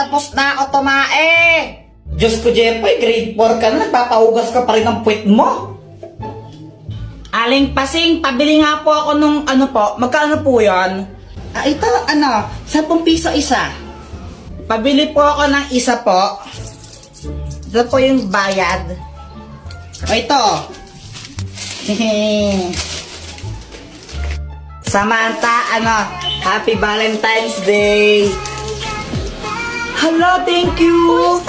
tapos na ako tumae. Diyos ko, Jepoy, grade 4 ka na, nagpapahugas ka pa rin ng puwet mo. Aling Pasing, pabili nga po ako nung ano po, magkano po yan? Ito, 10 piso isa. Pabili po ako ng isa po. Ito po yung bayad. O ito. Samantha, Happy Valentine's Day. Hello, thank you.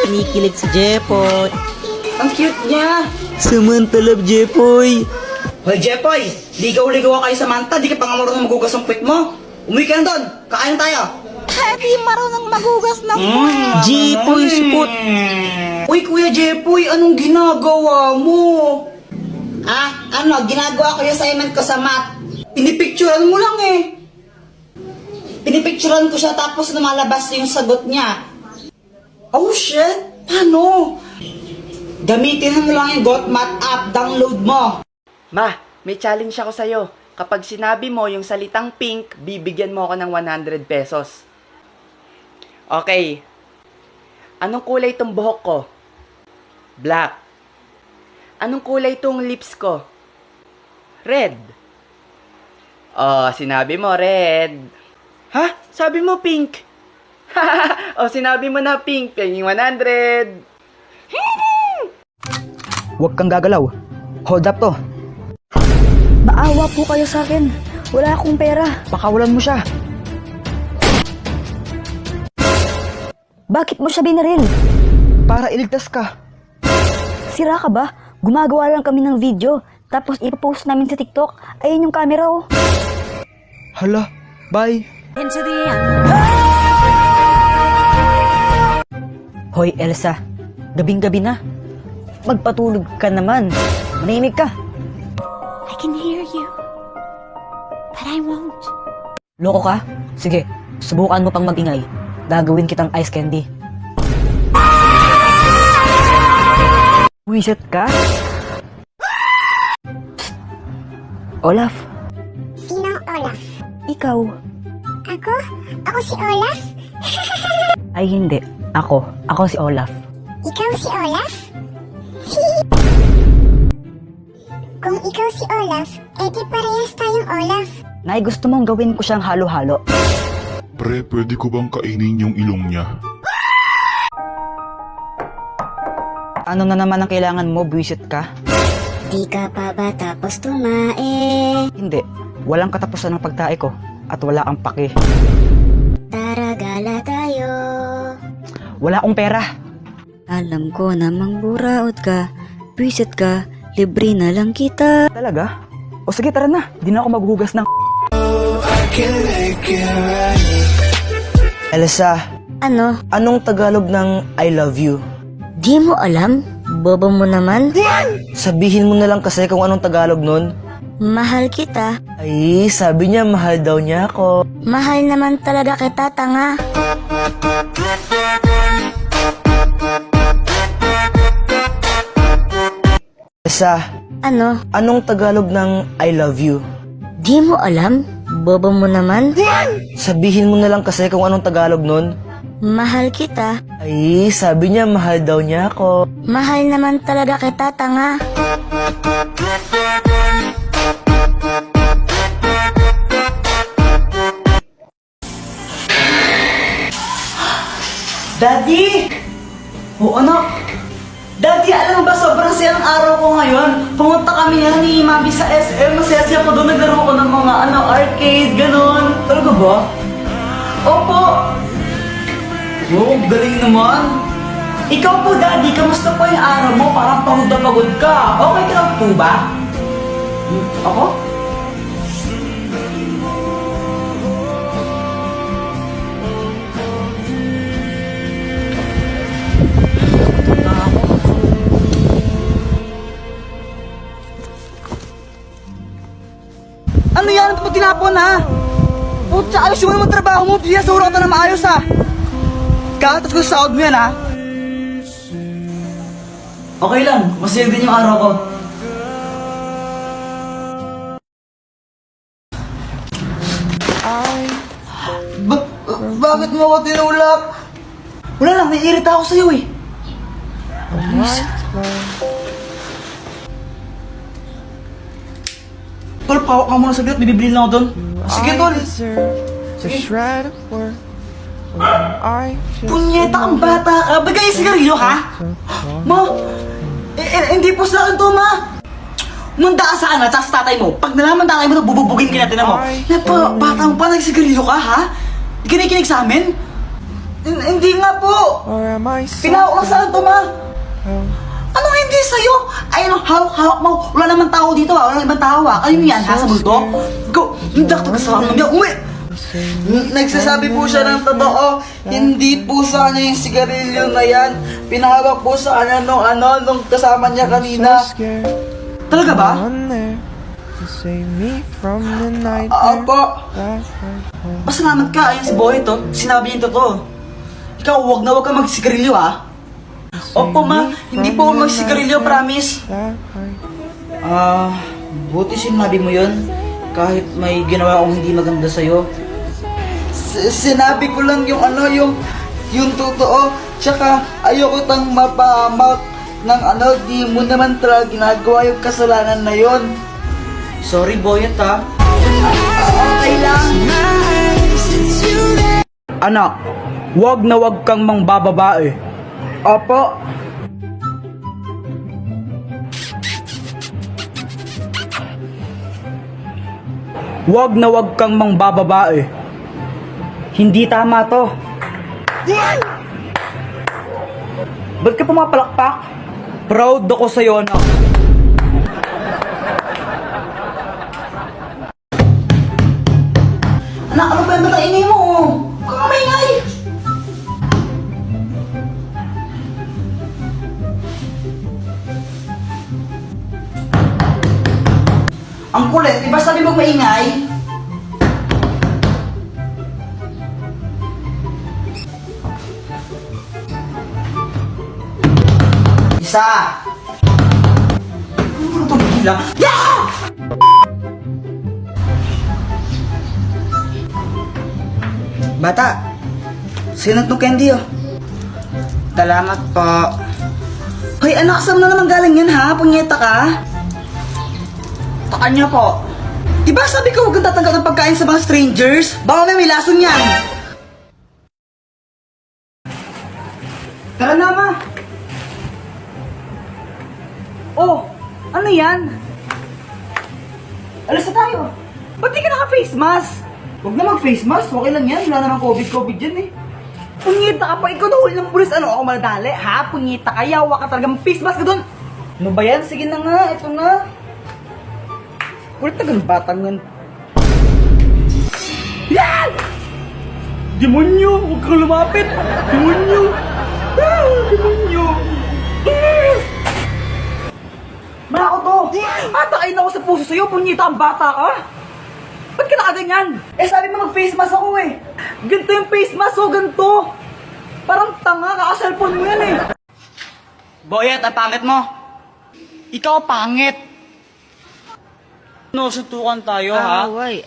Kinikilig si Jepoy. Ang cute niya. Samantha, love Jepoy. Hoy, Jepoy, ligaw-ligaw ka kay Samantha, di ka pa nga marunong magugas ng puwet mo. Umuwi ka na doon, kakain tayo. Hindi marunong magugas ng Jepoy, support. Uy, Kuya Jepoy, anong ginagawa mo? Ginagawa ko yung assignment ko sa math. Pinipicturan mo lang eh. Pinipicturan ko siya tapos lumalabas yung sagot niya. Oh shit, paano? Gamitin mo lang yung GotMath app, download mo. Ma, may challenge ako sa'yo. Kapag sinabi mo yung salitang pink, bibigyan mo ako ng 100 pesos. Okay. Anong kulay itong buhok ko? Black. Anong kulay itong lips ko? Red. Oh, sinabi mo red. Ha? Sabi mo pink. Oh, sinabi mo na pink. Yung 100. Huwag kang gagalaw. Hold up to. Maawa po kayo sa akin. Wala akong pera. Pakawalan mo siya. Bakit mo siya binaril? Para iligtas ka. Sira ka ba? Gumagawa lang kami ng video. Tapos ipopost namin sa TikTok. Ayun yung camera oh. Hala, bye. Hoy Elsa, gabing-gabi na. Magpatulog ka naman. Manimig ka. I can hear you, but I won't. Loko ka? Sige, subukan mo pang magingay. Gagawin kitang ice candy. Wiset ka? Olaf, Sinong Olaf? ikaw. Ako? Ako si Olaf? Ay hindi, ako. Ako si Olaf. Ikaw si Olaf? Kung ikaw si Olaf, edi parehas tayong Olaf. Nay, gusto mong gawin ko siyang halo-halo. Pre, pwede ko bang kainin yung ilong niya? Ano na naman ang kailangan mo, buwisit ka? Di ka pa ba tapos tumae? Hindi, walang katapusan ng pagtae ko at wala kang pake. Tara gala tayo. Wala akong pera. Alam ko namang buraot ka. Buisit ka. Libre na lang kita. Talaga? O sige, tara na. Di na ako maghuhugas ng... Elsa, Ano? anong Tagalog ng I love you? Di mo alam? Bobo mo naman? Sabihin mo na lang kasi kung anong Tagalog nun. Mahal kita. Ay, sabi niya mahal daw niya ako. Mahal naman talaga kita, tanga. Elsa, Ano? anong Tagalog ng I love you? Di mo alam? Bobo mo naman? Sabihin mo na lang kasi kung anong Tagalog nun. Mahal kita. Ay, sabi niya mahal daw niya ako. Mahal naman talaga kita, tanga. Daddy! Oo, anak. Daddy, alam mo ba, sobrang saya ng araw ko ngayon. Pumunta kami ni Mami sa SM. Masaya-saya ko doon. Naglaro ko ng mga arcade, ganon. Talaga ba? Opo. Oh, galing naman. Ikaw po, Daddy, kamusta po yung araw mo? Parang pagod na pagod ka. Okay ka lang po ba? Ako? Ano yan? Ito mo tinapon ha? Putya, ayos mo naman trabaho mo. Sinasura ka na maayos ha. Katas ko sa sahod mo yan ha. Okay lang. Masaya din yung araw ko. Bakit mo ako tinulak? Wala lang, naiirita ako sa'yo eh. Tol, pawak ka muna saglit, bibili lang ako doon. Sige, tol. Punyeta kang bata ka. Bagay yung sigarilyo, ha? Ma, hindi po sa akin to, ma. Munda ka sa akin, tsaka sa tatay mo. Pag nalaman tatay mo, bububugin ka natin mo. Bata mo pa, nagsigarilyo ka, ha? Di ka nakikinig sa amin? Hindi nga po. Pinahawak lang sa akin to, ma. Anong hindi sa'yo? Ayun, hawak mo. Wala naman tao dito, ha? Wala naman tao, ha? Kayo yan, ha? Sa multo? Go! Hindi ako kasama mo niya. Uwi! Nagsasabi po siya ng totoo. Hindi po sa kanya yung sigarilyo na yan. Pinahawak po sa kanya nung kasama niya kanina. Talaga ba? Opo. Pasalamat ka, ayun si Boy to. Sinabi niya yung totoo. Ikaw, huwag kang magsigarilyo, ha? Opo, ma. Hindi po ako magsigarilyo, promise. Buti sinabi mo yun. Kahit may ginawa akong hindi maganda sa'yo. Sinabi ko lang yung totoo. Tsaka ayoko tang mapahamak ng di mo naman talaga ginagawa yung kasalanan na yon. Sorry, Boyet, ha? Okay lang. Anak, wag na wag kang mangbababae. Opo. Wag na wag kang mangbababae. Hindi tama to. Ba't ka pumapalakpak? Proud ako sa'yo, anak. Anak, ano ba yung matainay mo? Huwag kang maingay. Ang kulit, di ba sabi mo maingay? Isa! Ano ito bigla? Yeah! Bata, sino itong candy oh? Salamat po. Hoy anak, saan na naman galing yan ha? Punyeta ka? Takan niya po. Diba sabi ko huwag kang tatanggap ng pagkain sa mga strangers? Baka may lason yan. Tara na ma. Oh, ano yan? Alas na tayo. Ba't di ka naka-face mask? Huwag na mag-face mask, okay lang yan. Wala namang COVID dyan eh. Punyeta ka pa, ikaw nahuli ng pulis. Ano, ako madali? Ha? Punyeta ka, yawa ka talaga. Mag-face mask ka dun. Ano ba yan? Sige na nga, ito na. Kulit na ganun batang yan. Yan! Demonyo! Huwag kang lumapit! Demonyo! Demonyo! Malako to! Atakain ako sa puso sa'yo, punyeta ang bata ka! Ba't ka nakaganyan? Eh sabi mo mag-face mask ako eh! Ganito yung face mask o ganito! Parang tanga, kaka-cellphone mo yan eh! Boyet, ang pangit mo! Ikaw pangit! No, suntukan tayo ha? Away.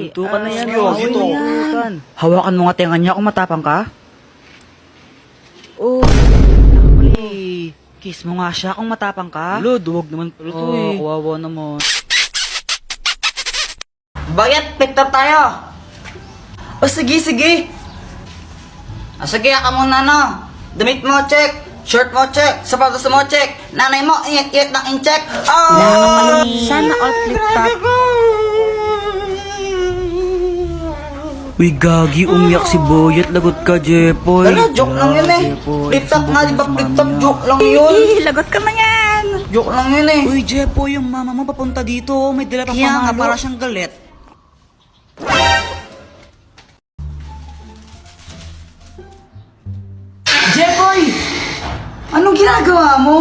Suntukan na yan, away ito. yan. Hawakan mo nga tenga niya kung matapang ka. Oh. Kiss mo nga siya kung matapang ka. Lo, duwag naman pala to eh. Kawawa naman. Bayat, pick up tayo. O sige. Sige, ka muna no. Damit mo, check. Shirt mo, check. Sapatos mo, check. Nanay mo, ingat ng in-check. Oh! Sana all flip top. Uy, gagi, umiyak si Boyet. Lagot ka, Jepoy. Ano, joke lang yun eh. Flip top nga, di ba? Flip top, joke lang yun. Lagot ka na yan. Joke lang yun eh. Uy, Jepoy, yung mama mo papunta dito. May dala pang pamalo. Kaya nga, para siyang galit. Jepoy! Anong ginagawa mo?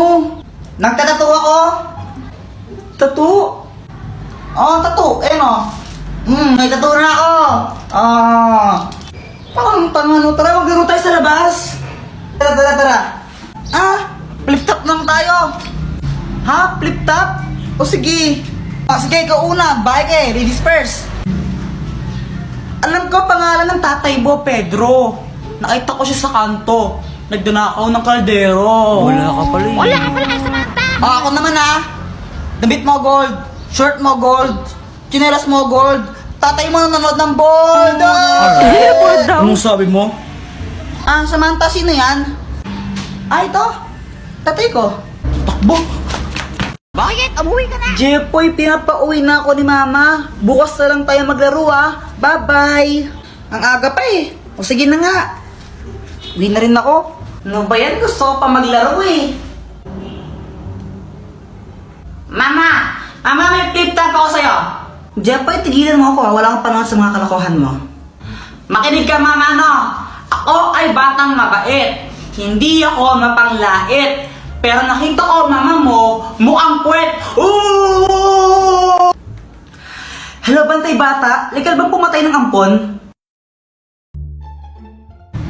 Nagtatato ako? Tattoo? Oh, tattoo. Eh no. May tattoo na ako. Parang tanga no. Tara, maglaro tayo sa labas. Tara. Flip top lang tayo. Ha? Flip top? O sige. Sige, ikaw una. Bye ladies first. Alam ko, pangalan ng tatay mo, Pedro. Nakita ko siya sa kanto. Nagdunakaw ng kaldero. Wala ka pala eh. Wala ka pala kay Samantha. Ako naman damit mo gold, shirt mo gold, tsinelas mo gold, tatay mo nanonood ng bold. Anong sabi mo? Samantha, sino yan? Ito. Tatay ko. Takbo. Bakit? Umuwi ka na. Jepoy, pinapauwi na ako ni Mama. Bukas na lang tayo maglaro Bye-bye. Ang aga pa eh. O sige na nga. Uwi na rin ako. Ano ba yan? Gusto ko pa maglaro eh. Mama! Mama, may flip top ako sa'yo. Jepoy, tigilan mo ako. Wala kang panahon sa mga kalokohan mo. Makinig ka, Mama, no? Ako ay batang mabait. Hindi ako mapanglait. Pero nakita ko, Mama mo, mukhang puwet. Ooh! Hello, bantay bata. Legal bang pumatay ng ampon?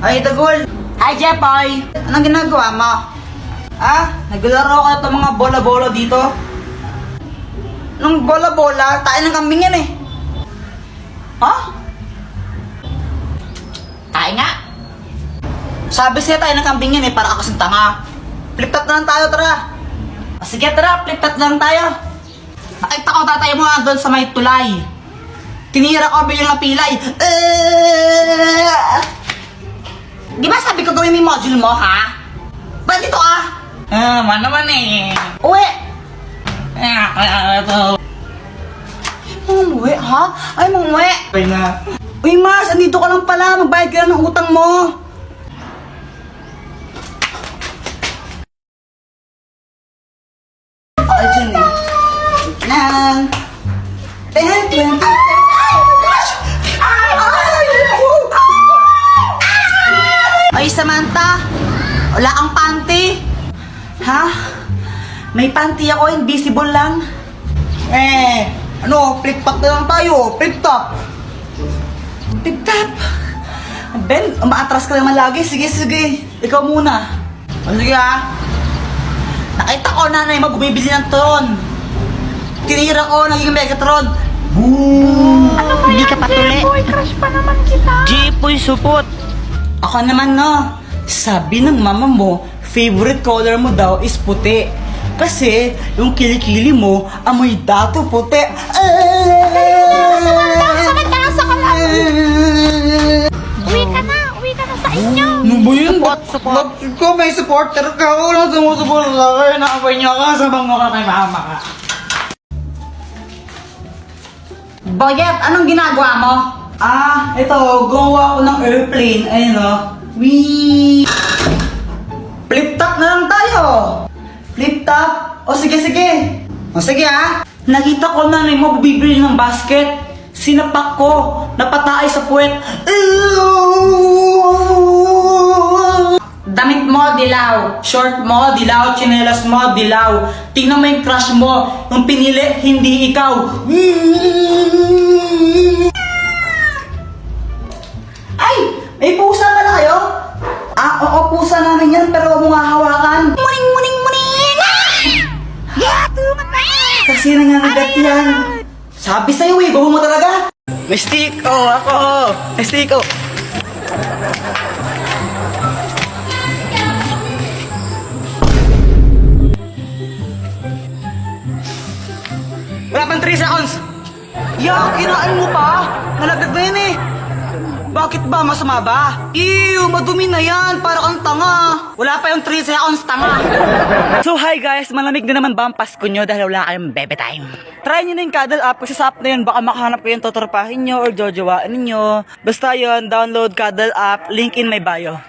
Ay, Dagol. Hi, Jepoy. Anong ginagawa mo? Naglaro ka itong mga bola-bola dito? Nung bola-bola, tayo ng kambing yan eh. Tayo nga. Sabi siya tayo ng kambing yan eh, para ka kasing tanga. Flip-top na lang tayo, tara. Sige, tara, flip-top na lang tayo. Nakita ko tatay mo doon sa may tulay. Tinira ko bilang pilay. Di ba sabi ko gawin mo yung module mo, ha? Ba't dito man naman eh. Uwi! Umuwi, ha? Ay, umuwi. Ay na. Uy, Mars, andito ka lang pala. Magbayad ka lang ng utang mo. Ay, dyan eh. Wait lang. 10, 20, 30. Ay, my gosh! Ay, Samantha. Wala kang panty. Ha? May panty ako, invisible lang. Flip-top na lang tayo. Flip-top. Flip-top. Ben, umaatras ka naman lagi. Sige, sige. Ikaw muna. Sige Nakita ko nanay mo bumibili ng tron. Tinira ko, naging Megatron. Boom! Ano ba Hindi yan, ka patuli. J-boy? Crush pa naman kita. Jepoy, supot. Ako naman sabi ng mama mo, favorite color mo daw is puti. Kasi yung kilikili mo, amoy dato puti. Samantha, nasa ka lang. Uwi ka na sa inyo. Ano ba yun? Support. Ko may supporter ka. Walang sumusupport sa akin. Nakabay niya ka. Sabang mo ka kay mama ka. Boyet, anong ginagawa mo? Ito. Gawa ko ng airplane. Ayun Wee! Flip-top na lang tayo. Flip-top. O sige, sige. O sige Nakita ko nanay mo bibili ng basket. Sinapak ko. Napatay sa puwet. Damit mo, dilaw. Short mo, dilaw. Tsinelas mo, dilaw. Tingnan mo yung crush mo. Yung pinili, hindi ikaw. Ay! May pusa pala kayo? Oo, pusa namin yan, pero huwag mo nga hawakan. Muning! Tulungan na Kasi nangangagat yan. Sabi sa'yo bago mo talaga. May stick, ako. May stick, Wala pang 3 seconds. Kinain mo pa? Nalagdag na yan eh. Bakit ba? Masama ba? Ew, madumi na yan. Para kang tanga. Wala pa yung 3 seconds, tanga. So hi guys, malamig na naman ba ang Pasko nyo dahil wala kayong bebe time? Try nyo na yung Cuddle app. Kasi sa app na yun, baka makahanap ko yung totorpahin nyo or jojowain nyo. Basta yun, download Cuddle app. Link in my bio.